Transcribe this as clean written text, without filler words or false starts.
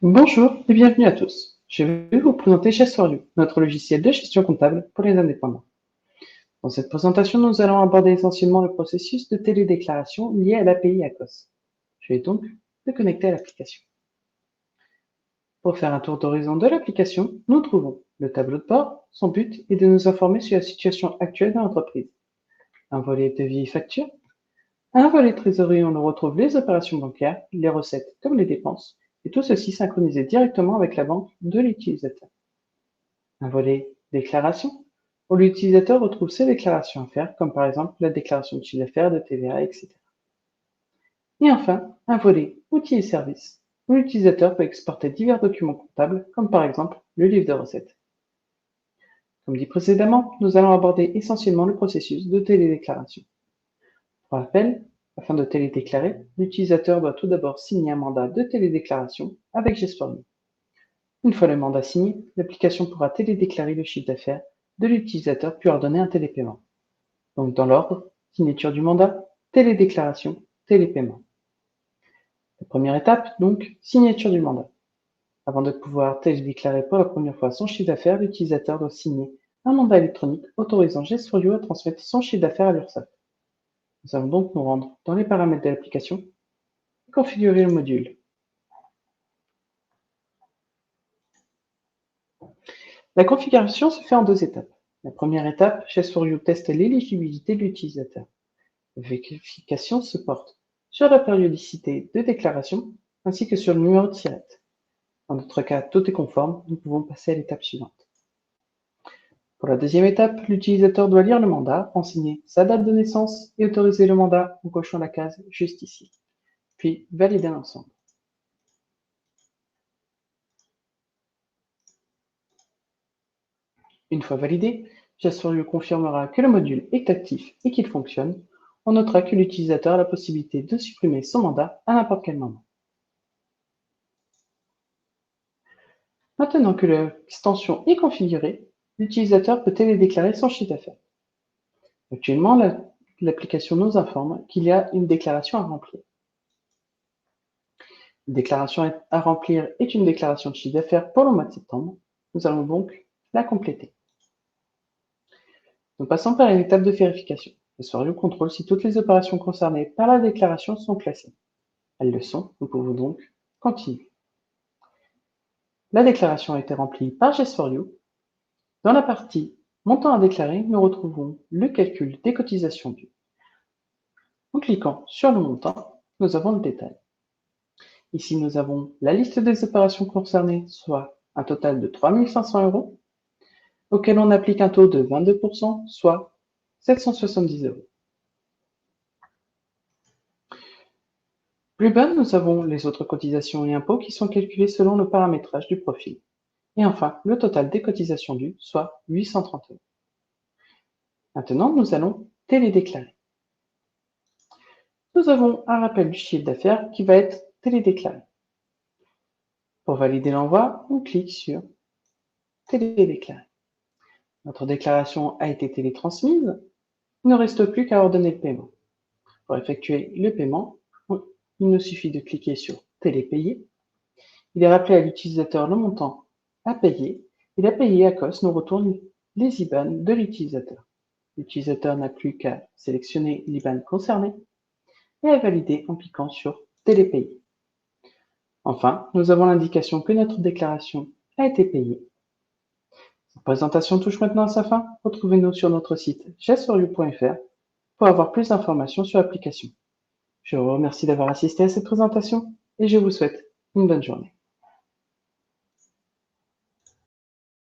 Bonjour et bienvenue à tous. Je vais vous présenter Chess4You, notre logiciel de gestion comptable pour les indépendants. Dans cette présentation, nous allons aborder essentiellement le processus de télédéclaration lié à l'API ACOS. Je vais donc me connecter à l'application. Pour faire un tour d'horizon de l'application, nous trouvons le tableau de bord. Son but est de nous informer sur la situation actuelle de l'entreprise. Un volet devis et factures. Un volet trésorerie où on retrouve les opérations bancaires, les recettes comme les dépenses, et tout ceci synchronisé directement avec la banque de l'utilisateur. Un volet déclaration, où l'utilisateur retrouve ses déclarations à faire, comme par exemple la déclaration de chiffre d'affaires, de TVA, etc. Et enfin, un volet outils et services, où l'utilisateur peut exporter divers documents comptables, comme par exemple le livre de recettes. Comme dit précédemment, nous allons aborder essentiellement le processus de télédéclaration. Pour rappel, afin de télédéclarer, l'utilisateur doit tout d'abord signer un mandat de télédéclaration avec Gest4You. Une fois le mandat signé, l'application pourra télédéclarer le chiffre d'affaires de l'utilisateur puis ordonner un télépaiement. Donc dans l'ordre, signature du mandat, télédéclaration, télépaiement. La première étape, donc, signature du mandat. Avant de pouvoir télédéclarer pour la première fois son chiffre d'affaires, l'utilisateur doit signer un mandat électronique autorisant Gest4You à transmettre son chiffre d'affaires à l'URSSAF. Nous allons donc nous rendre dans les paramètres de l'application et configurer le module. La configuration se fait en deux étapes. La première étape, Gest4You teste l'éligibilité de l'utilisateur. La vérification se porte sur la périodicité de déclaration ainsi que sur le numéro de SIRET. Dans notre cas, tout est conforme, nous pouvons passer à l'étape suivante. Pour la deuxième étape, l'utilisateur doit lire le mandat, renseigner sa date de naissance et autoriser le mandat en cochant la case juste ici, puis valider l'ensemble. Une fois validé, Gest4You confirmera que le module est actif et qu'il fonctionne. On notera que l'utilisateur a la possibilité de supprimer son mandat à n'importe quel moment. Maintenant que l'extension est configurée, l'utilisateur peut télédéclarer son chiffre d'affaires. Actuellement, l'application nous informe qu'il y a une déclaration à remplir. Une déclaration à remplir est une déclaration de chiffre d'affaires pour le mois de septembre. Nous allons donc la compléter. Nous passons par une étape de vérification. Gest4You contrôle si toutes les opérations concernées par la déclaration sont classées. Elles le sont, nous pouvons donc continuer. La déclaration a été remplie par Gest4You. Dans la partie montant à déclarer, nous retrouvons le calcul des cotisations dues. En cliquant sur le montant, nous avons le détail. Ici, nous avons la liste des opérations concernées, soit un total de 3 500 €, auquel on applique un taux de 22%, soit 770 €. Plus bas, nous avons les autres cotisations et impôts qui sont calculés selon le paramétrage du profil. Et enfin, le total des cotisations dues, soit 830 €. Maintenant, nous allons télédéclarer. Nous avons un rappel du chiffre d'affaires qui va être télédéclaré. Pour valider l'envoi, on clique sur télédéclarer. Notre déclaration a été télétransmise. Il ne reste plus qu'à ordonner le paiement. Pour effectuer le paiement, il nous suffit de cliquer sur télépayer. Il est rappelé à l'utilisateur le montant à payer et l'API ACOS nous retourne les IBAN de l'utilisateur. L'utilisateur n'a plus qu'à sélectionner l'IBAN concerné et à valider en cliquant sur télépayer. Enfin, nous avons l'indication que notre déclaration a été payée. Cette présentation touche maintenant à sa fin. Retrouvez-nous sur notre site gest4you.fr pour avoir plus d'informations sur l'application. Je vous remercie d'avoir assisté à cette présentation et je vous souhaite une bonne journée.